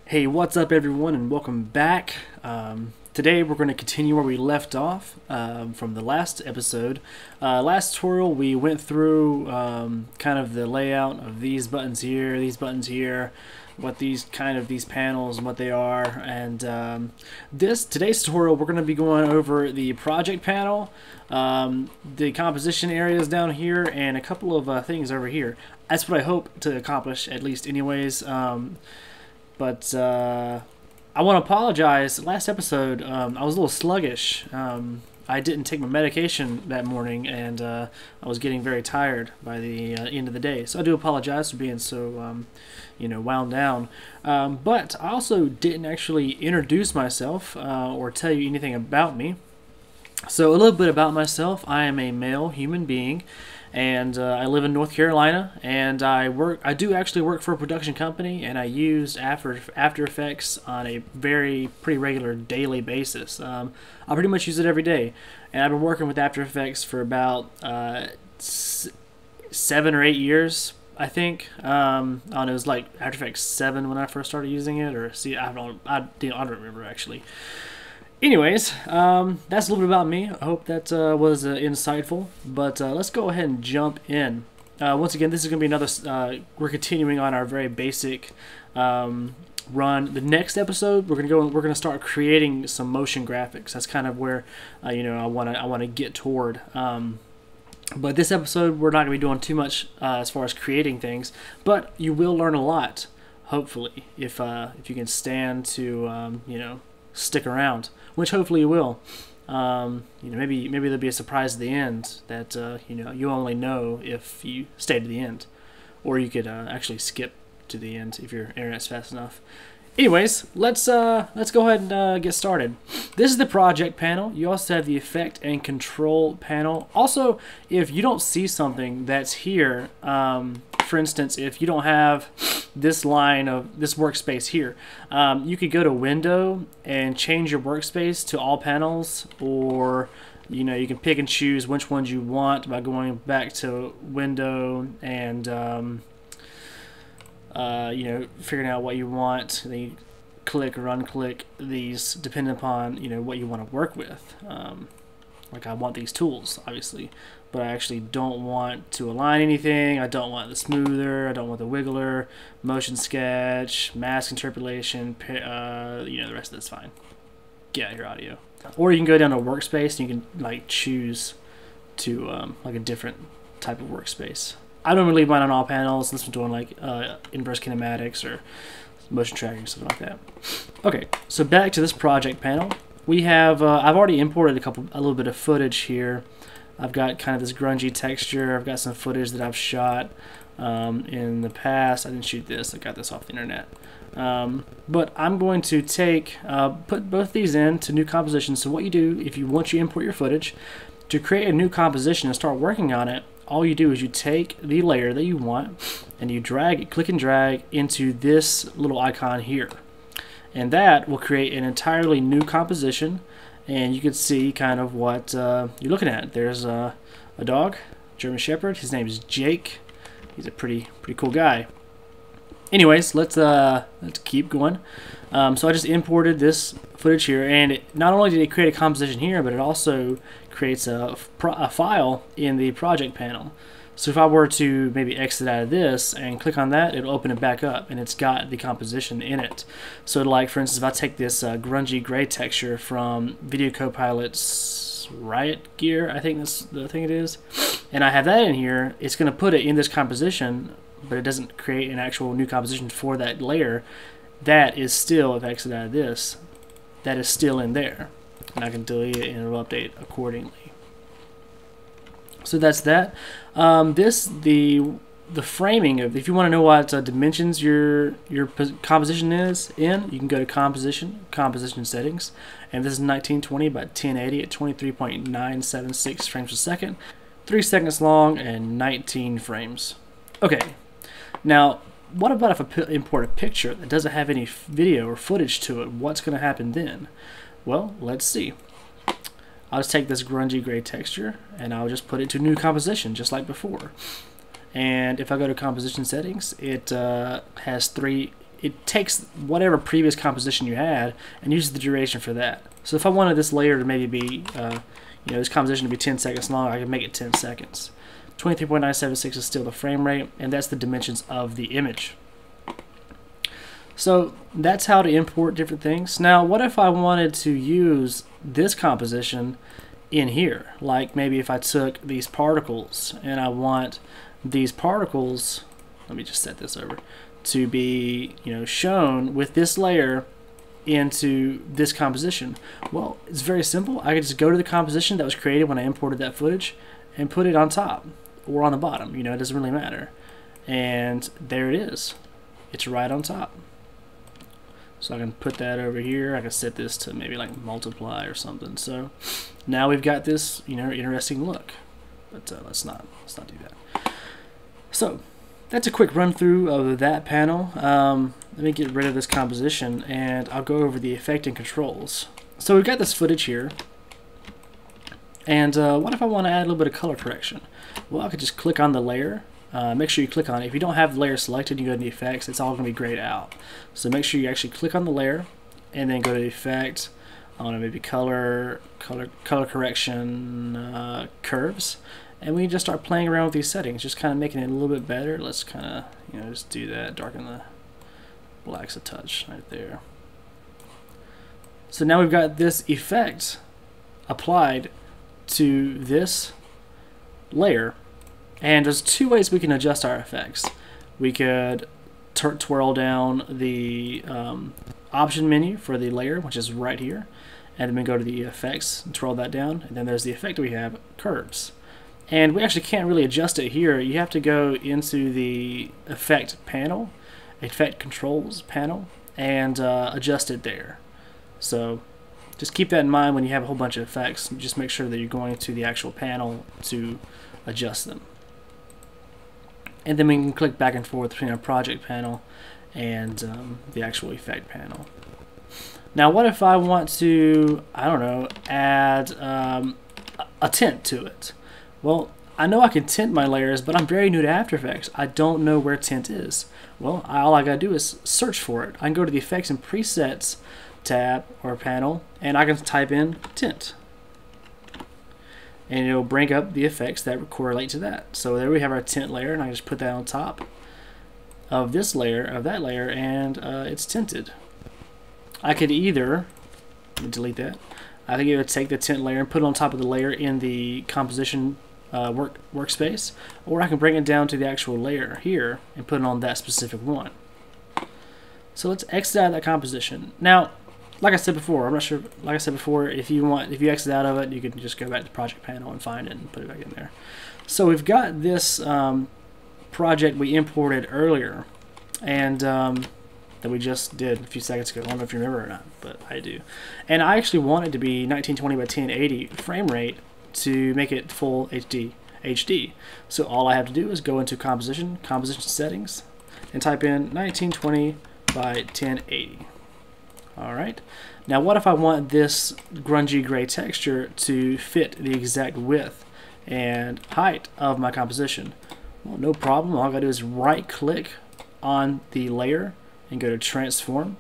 Hey, what's up everyone and welcome back. Today we're going to continue where we left off from the last episode. Last tutorial we went through kind of the layout of these buttons here, what these panels and what they are, and today's tutorial we're going to be going over the project panel, the composition areas down here, and a couple of things over here. That's what I hope to accomplish, at least anyways. But I want to apologize. Last episode, I was a little sluggish. I didn't take my medication that morning, and I was getting very tired by the end of the day. So I do apologize for being so, wound down. But I also didn't actually introduce myself or tell you anything about me. So a little bit about myself. I am a male human being, and I live in North Carolina, and I do actually work for a production company, and I use After Effects on a pretty regular daily basis. I pretty much use it every day, and I've been working with After Effects for about 7 or 8 years, I think. It was like After Effects 7 when I first started using it, or I don't remember actually. Anyways, that's a little bit about me. I hope that was insightful, but let's go ahead and jump in. Once again, this is going to be another, we're continuing on our very basic run. The next episode, we're going to start creating some motion graphics. That's kind of where, I want to get toward. But this episode, we're not going to be doing too much as far as creating things, but you will learn a lot, hopefully, if you can stand to, stick around, which hopefully you will. Maybe there'll be a surprise at the end that you only know if you stay to the end, or you could actually skip to the end if your internet's fast enough. Anyways, let's go ahead and get started. This is the project panel. You also have the effect and control panel. Also, if you don't see something that's here, for instance, if you don't have this line of this workspace here, you could go to Window and change your workspace to all panels, or you can pick and choose which ones you want by going back to Window and figuring out what you want. Then you click or unclick these depending upon what you want to work with. Like I want these tools, obviously, but I actually don't want to align anything. I don't want the smoother. I don't want the wiggler, motion sketch, mask interpolation. The rest of that's fine. Get out your audio. Or you can go down to workspace and you can like choose to like a different type of workspace. I don't really leave mine on all panels unless I'm doing like inverse kinematics or motion tracking, something like that. Okay, so back to this project panel. We have, I've already imported a little bit of footage here. I've got kind of this grungy texture. I've got some footage that I've shot in the past. I didn't shoot this. I got this off the internet. But I'm going to put both these into new compositions. So what you do, once you import your footage, to create a new composition and start working on it, all you do is you take the layer that you want and you click and drag into this little icon here. And that will create an entirely new composition, and you can see kind of what you're looking at. There's a dog, German Shepherd. His name is Jake. He's a pretty cool guy. Anyways, let's keep going. So I just imported this footage here, and not only did it create a composition here, but it also creates a file in the project panel. So if I were to maybe exit out of this and click on that, it'll open it back up, and it's got the composition in it. So like, for instance, if I take this grungy gray texture from Video Copilot's Riot Gear, I think that's the thing it is, and I have that in here, it's going to put it in this composition, but it doesn't create an actual new composition for that layer. That is still, if I exit out of this, that is still in there. And I can delete it and it'll update accordingly. So that's that. The framing of, if you want to know what dimensions your composition is in, you can go to composition settings, and this is 1920 by 1080 at 23.976 frames per second, 3 seconds long, and 19 frames. Okay, now what about if I import a picture that doesn't have any video or footage to it? What's going to happen then? Well, let's see. I'll just take this grungy gray texture and I'll just put it to new composition just like before. And if I go to composition settings, it has 3 it takes whatever previous composition you had and uses the duration for that. So if I wanted this layer to maybe be, this composition to be 10 seconds long, I can make it 10 seconds. 23.976 is still the frame rate, and that's the dimensions of the image. So that's how to import different things. Now, what if I wanted to use this composition in here? Like maybe if I took these particles and I want these particles, let me just set this over, to be shown with this layer into this composition. Well, it's very simple. I could just go to the composition that was created when I imported that footage and put it on top or on the bottom. It doesn't really matter. And there it is. It's right on top. So I can put that over here. I can set this to maybe like multiply or something. So now we've got this, interesting look. But let's not do that. So that's a quick run through of that panel. Let me get rid of this composition and I'll go over the effect and controls. So we've got this footage here. And what if I want to add a little bit of color correction? Well, I could just click on the layer. Make sure you click on it. If you don't have the layer selected, you go to the effects, it's all going to be grayed out. So make sure you actually click on the layer and then go to the effect. I want to maybe color correction curves. And we just start playing around with these settings, just kind of making it a little bit better. Let's kind of, just do that, darken the blacks a touch right there. So now we've got this effect applied to this layer. And there's two ways we can adjust our effects. We could twirl down the option menu for the layer, which is right here, and then we go to the effects and twirl that down, and then there's the effect we have, curves. And we actually can't really adjust it here. You have to go into the effect panel, effect controls panel, and adjust it there. So just keep that in mind when you have a whole bunch of effects. Just make sure that you're going to the actual panel to adjust them. And then we can click back and forth between our project panel and the actual effect panel. Now what if I want to, add a tint to it? Well, I know I can tint my layers, but I'm very new to After Effects. I don't know where tint is. Well, all I gotta do is search for it. I can go to the Effects and Presets tab or panel, and I can type in tint. And it'll bring up the effects that correlate to that. So there we have our tint layer, and I just put that on top of this layer, of that layer, and it's tinted. I could either, let me delete that, I could either take the tint layer and put it on top of the layer in the composition workspace, or I can bring it down to the actual layer here and put it on that specific one. So let's exit out of that composition. Now, like I said before, I'm not sure. Like I said before, if you exit out of it, you can just go back to the project panel and find it and put it back in there. So we've got this project we imported earlier, and that we just did a few seconds ago. I don't know if you remember or not, but I do. And I actually want it to be 1920 by 1080 frame rate to make it full HD. So all I have to do is go into composition settings, and type in 1920 by 1080. Alright, now what if I want this grungy gray texture to fit the exact width and height of my composition? Well, no problem. All I gotta do is right click on the layer and go to transform,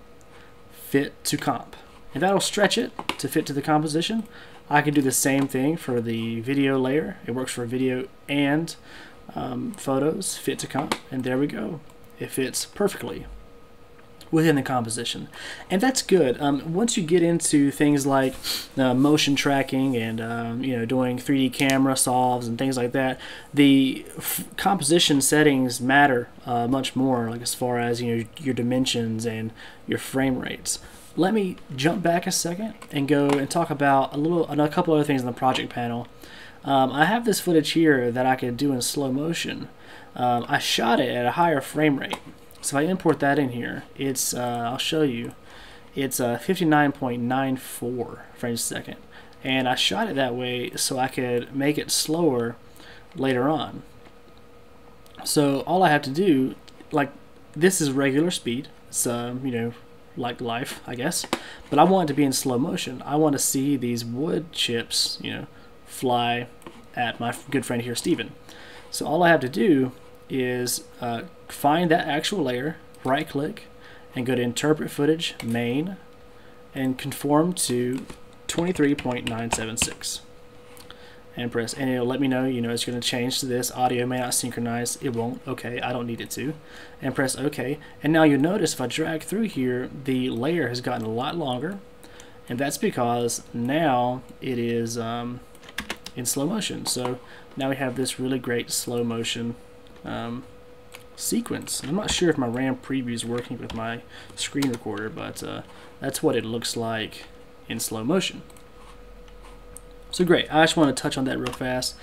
fit to comp, and that'll stretch it to fit to the composition. I can do the same thing for the video layer. It works for video and photos, fit to comp, and there we go. It fits perfectly within the composition, and that's good. Once you get into things like motion tracking and doing 3D camera solves and things like that, the composition settings matter much more, like as far as your dimensions and your frame rates. Let me jump back a second and go and talk about a couple other things in the project panel. I have this footage here that I could do in slow motion. I shot it at a higher frame rate. So if I import that in here, it's I'll show you, it's 59.94 frames a second, and I shot it that way so I could make it slower later on. So all I have to do, like, this is regular speed, it's like life, I guess, but I want it to be in slow motion. I want to see these wood chips fly at my good friend here, Steven. So all I have to do is find that actual layer, right click, and go to interpret footage, main, and conform to 23.976. And press, and it'll let me know, it's going to change to this. Audio may not synchronize. It won't. Okay, I don't need it to. And press OK. And now you'll notice if I drag through here, the layer has gotten a lot longer. And that's because now it is in slow motion. So now we have this really great slow motion sequence. I'm not sure if my RAM preview is working with my screen recorder, but that's what it looks like in slow motion. So great. I just want to touch on that real fast.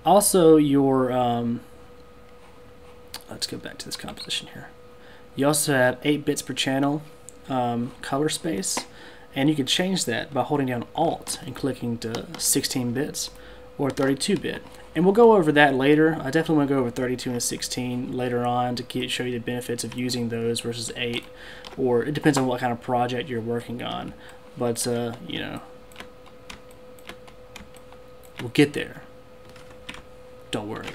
Also, your let's go back to this composition here. You also have 8 bits per channel color space, and you can change that by holding down Alt and clicking to 16 bits or 32-bit. And we'll go over that later. I definitely want to go over 32 and 16 later on to show you the benefits of using those versus 8, or it depends on what kind of project you're working on. But we'll get there. Don't worry.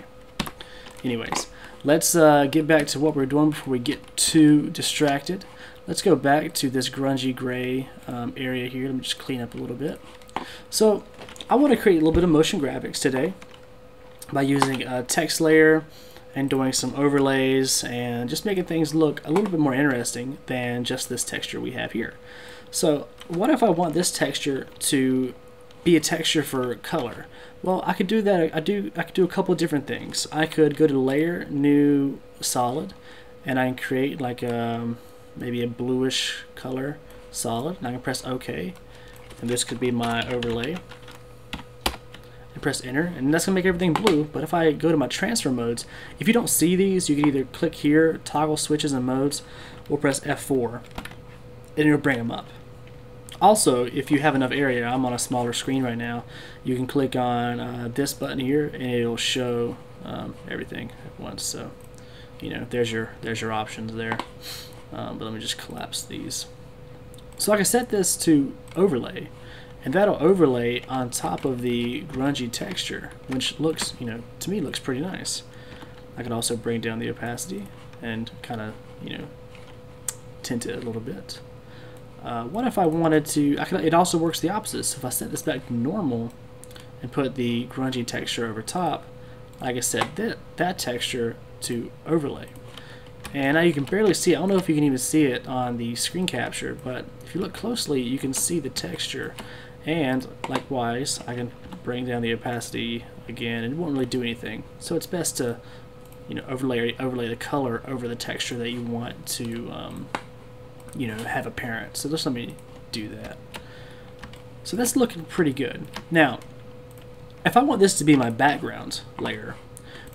Anyways, let's get back to what we're doing before we get too distracted. Let's go back to this grungy gray area here. Let me just clean up a little bit. So I want to create a little bit of motion graphics today by using a text layer and doing some overlays and just making things look a little bit more interesting than just this texture we have here. So what if I want this texture to be a texture for color? Well, I could do that. I could do a couple of different things. I could go to layer, new, solid, and I can create like maybe a bluish color solid, and I can press OK, and this could be my overlay, and press enter, and that's gonna make everything blue. But if I go to my transfer modes, if you don't see these, you can either click here, toggle switches and modes, or press F4, and it'll bring them up. Also, if you have enough area, I'm on a smaller screen right now, you can click on this button here and it'll show everything at once. So, there's your options there. But let me just collapse these. So I can set this to overlay, and that'll overlay on top of the grungy texture, which looks, to me looks pretty nice. I can also bring down the opacity and kind of, tint it a little bit. What if I wanted to, it also works the opposite. So if I set this back to normal and put the grungy texture over top, I can set that texture to overlay. And now you can barely see it. I don't know if you can even see it on the screen capture, but if you look closely, you can see the texture. And likewise, I can bring down the opacity again, and it won't really do anything. So it's best to, overlay the color over the texture that you want to have apparent. So just let me do that. So that's looking pretty good. Now, if I want this to be my background layer,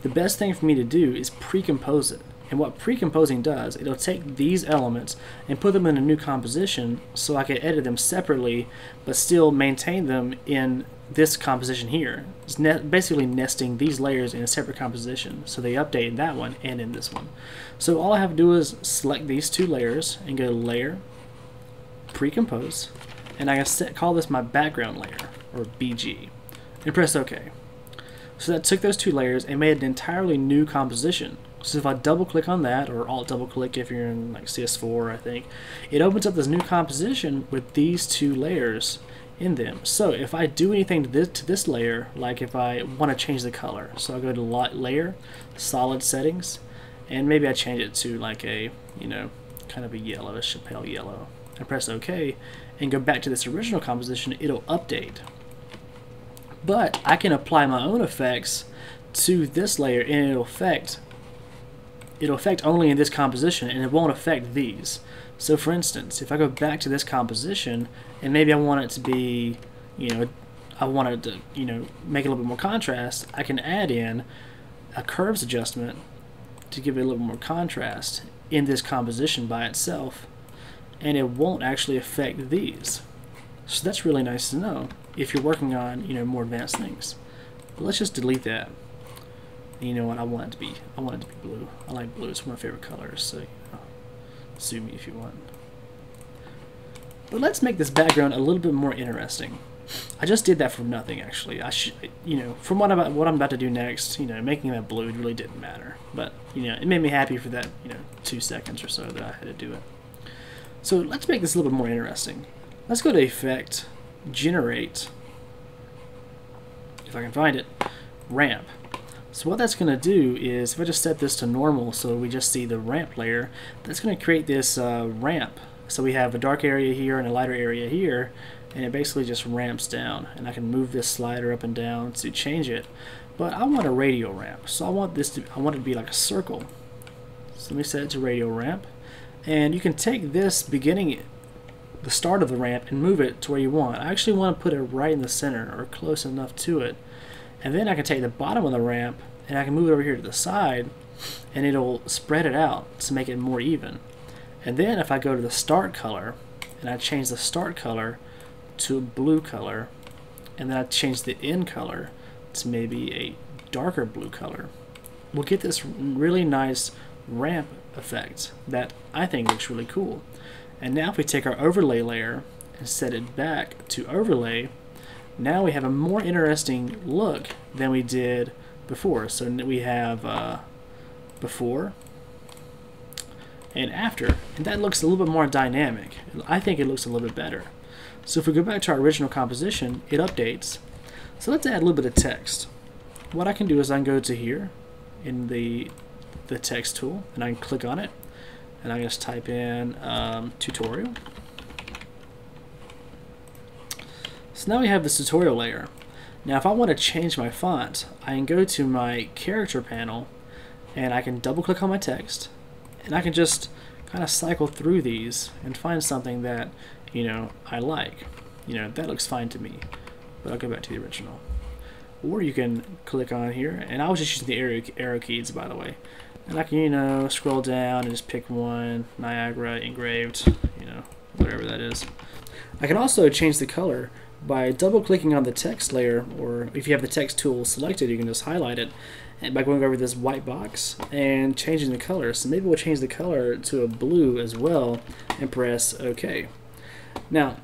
the best thing for me to do is precompose it. And what precomposing does, it'll take these elements and put them in a new composition so I can edit them separately but still maintain them in this composition here. It's basically nesting these layers in a separate composition, so they update in that one and in this one. So all I have to do is select these 2 layers and go to Layer, Precompose, and I can call this my background layer, or BG, and press OK. So that took those 2 layers and made an entirely new composition. So if I double click on that, or alt double click if you're in like CS4, I think, it opens up this new composition with these 2 layers in them. So if I do anything to this layer, like if I want to change the color, so I'll go to Layer, Solid Settings, and maybe I change it to like a, kind of a yellowish, pale yellow. I press OK and go back to this original composition, it'll update. But I can apply my own effects to this layer and it'll affect only in this composition, and it won't affect these. So for instance, if I go back to this composition and maybe I want it to be, I want it to, make it a little bit more contrast, I can add in a curves adjustment to give it a little more contrast in this composition by itself, and it won't actually affect these. So that's really nice to know if you're working on, more advanced things. But let's just delete that. And you know what? I want it to be blue. I like blue. It's one of my favorite colors. So sue me if you want. But let's make this background a little bit more interesting. I just did that for nothing, actually. From what I'm about to do next, making that blue really didn't matter. But it made me happy for that, 2 seconds or so that I had to do it. So let's make this a little bit more interesting. Let's go to Effect, Generate, if I can find it, Ramp. So what that's going to do is, if I just set this to normal so we just see the ramp layer, that's going to create this ramp. So we have a dark area here and a lighter area here, and it basically just ramps down. And I can move this slider up and down to change it. But I want a radial ramp, so I want it to be like a circle. So let me set it to radial ramp. And you can take this beginning, the start of the ramp, and move it to where you want. I actually want to put it right in the center or close enough to it. And then I can take the bottom of the ramp and I can move it over here to the side, and it'll spread it out to make it more even. And then if I go to the start color and I change the start color to a blue color, and then I change the end color to maybe a darker blue color, we'll get this really nice ramp effect that I think looks really cool. And now if we take our overlay layer and set it back to overlay, now we have a more interesting look than we did before. So we have before and after, and that looks a little bit more dynamic. I think it looks a little bit better. So if we go back to our original composition, it updates. So let's add a little bit of text. What I can do is I can go to here in the text tool, and I can click on it, and I just type in tutorial. So now we have this tutorial layer. Now if I want to change my font, I can go to my character panel, and I can double click on my text, and I can just kind of cycle through these and find something that, you know, I like. You know, that looks fine to me. But I'll go back to the original. Or you can click on here, and I was just using the arrow keys, by the way. And I can, you know, scroll down and just pick one, Niagara engraved, you know, whatever that is. I can also change the color by double clicking on the text layer, or if you have the text tool selected, you can just highlight it, and by going over this white box and changing the color. So maybe we'll change the color to a blue as well and press OK. Now,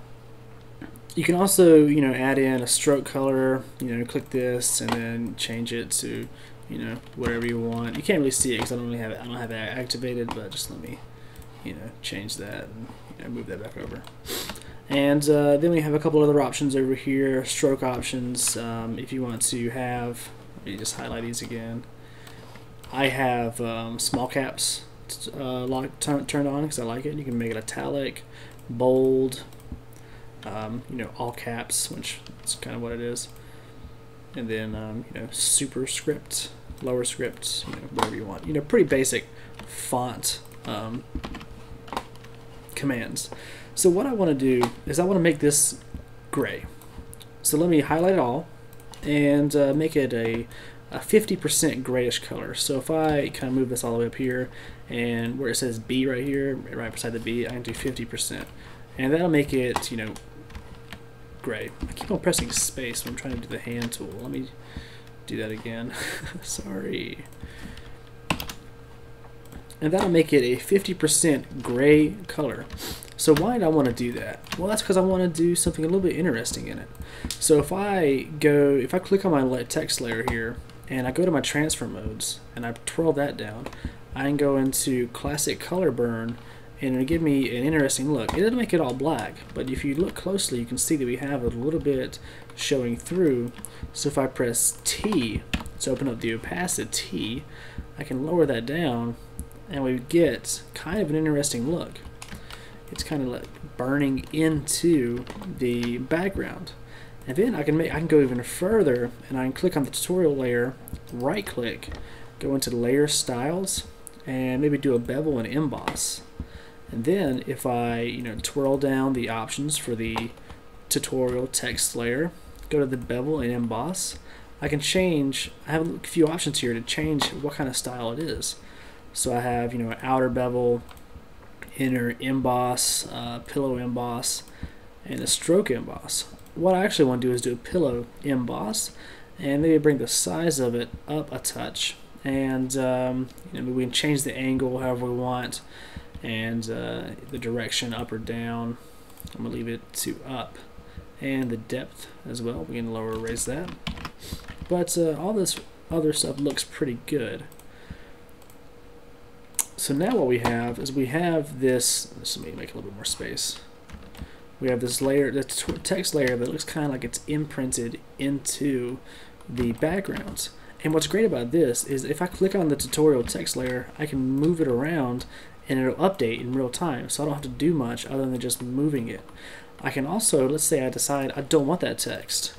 you can also, you know, add in a stroke color, you know, click this and then change it to, you know, whatever you want. You can't really see it because I don't have it activated, but just let me, you know, change that and, you know, move that back over. And then we have a couple other options over here, stroke options. If you want to have, let me just highlight these again. I have small caps turned on because I like it. You can make it italic, bold, you know, all caps, which is kind of what it is. And then you know, superscript, lower script, you know, whatever you want. You know, pretty basic font commands. So what I want to do is I want to make this gray. So let me highlight it all and make it a 50% grayish color. So if I kind of move this all the way up here, and where it says B right here, right beside the B, I can do 50%. And that'll make it, you know, gray. I keep on pressing space when I'm trying to do the hand tool. Let me do that again. Sorry. And that'll make it a 50% gray color. So why did I want to do that? Well, that's because I want to do something a little bit interesting in it. So if I click on my text layer here, and I go to my transfer modes, and I twirl that down, I can go into classic color burn, and it'll give me an interesting look. It doesn't make it all black, but if you look closely, you can see that we have a little bit showing through. So if I press T to open up the opacity, I can lower that down, and we get kind of an interesting look. It's kind of like burning into the background. And then I can go even further, and I can click on the tutorial layer, right click, go into layer styles, and maybe do a bevel and emboss. And then if I, you know, twirl down the options for the tutorial text layer, go to the bevel and emboss, I can change. I have a few options here to change what kind of style it is. So I have, you know, outer bevel, inner emboss, pillow emboss, and a stroke emboss. What I actually want to do is do a pillow emboss, and maybe bring the size of it up a touch, and you know, maybe we can change the angle however we want, and the direction up or down. I'm gonna leave it to up, and the depth as well. We can lower or raise that. But all this other stuff looks pretty good. So now what we have is we have this, let me make a little bit more space. We have this layer, the text layer that looks kind of like it's imprinted into the backgrounds. And what's great about this is if I click on the tutorial text layer, I can move it around and it'll update in real time. So I don't have to do much other than just moving it. I can also, let's say I decide I don't want that text.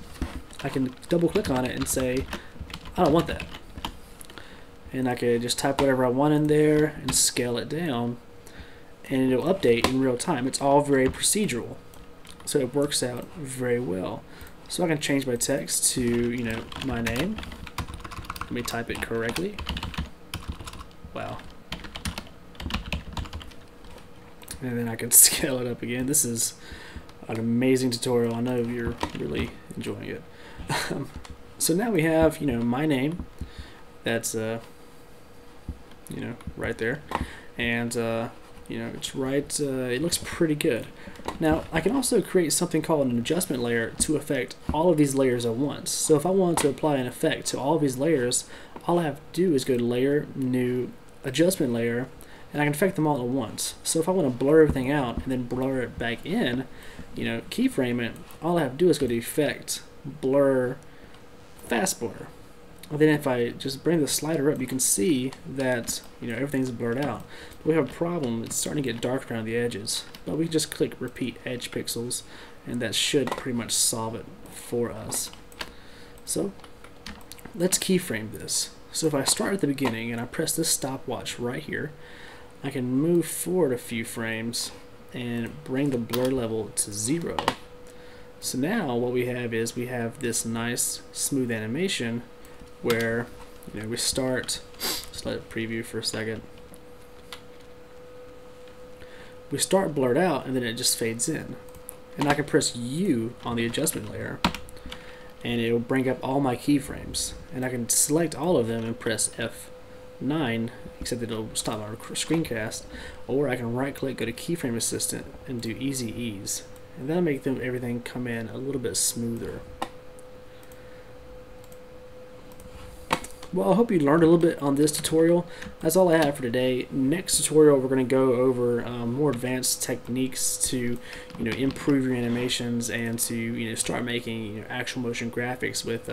I can double click on it and say, I don't want that. And I could just type whatever I want in there and scale it down, and it'll update in real time. It's all very procedural, so it works out very well. So I can change my text to, you know, my name. Let me type it correctly. Wow. And then I can scale it up again. This is an amazing tutorial. I know you're really enjoying it. So now we have, you know, my name. That's you know, right there, and you know, it's right. It looks pretty good. Now I can also create something called an adjustment layer to affect all of these layers at once. So if I want to apply an effect to all of these layers, all I have to do is go to Layer, New, Adjustment Layer, and I can affect them all at once. So if I want to blur everything out and then blur it back in, you know, keyframe it, all I have to do is go to Effect, Blur, Fast Blur. And then if I just bring the slider up, you can see that, you know, everything's blurred out. But we have a problem. It's starting to get dark around the edges. But we can just click Repeat Edge Pixels, and that should pretty much solve it for us. So let's keyframe this. So if I start at the beginning and I press this stopwatch right here, I can move forward a few frames and bring the blur level to 0. So now what we have is we have this nice smooth animation where, you know, we start, let's let it preview for a second. We start blurred out and then it just fades in. And I can press U on the adjustment layer and it will bring up all my keyframes. And I can select all of them and press F9, except that it'll stop our screencast. Or I can right click, go to Keyframe Assistant and do Easy Ease. And that'll make everything come in a little bit smoother. Well, I hope you learned a little bit on this tutorial. That's all I have for today. Next tutorial, we're going to go over more advanced techniques to, you know, improve your animations and to, you know, start making, you know, actual motion graphics with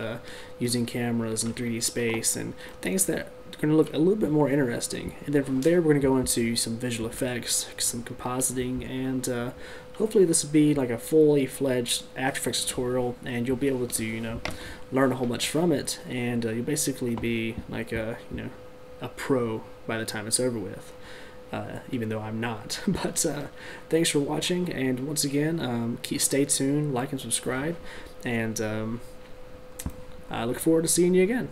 using cameras and 3D space and things that are going to look a little bit more interesting. And then from there, we're going to go into some visual effects, some compositing, and hopefully this will be like a fully fledged After Effects tutorial, and you'll be able to, you know, learn a whole bunch from it, and you'll basically be like a, you know, a pro by the time it's over with. Even though I'm not. But thanks for watching, and once again, stay tuned, like and subscribe, and I look forward to seeing you again.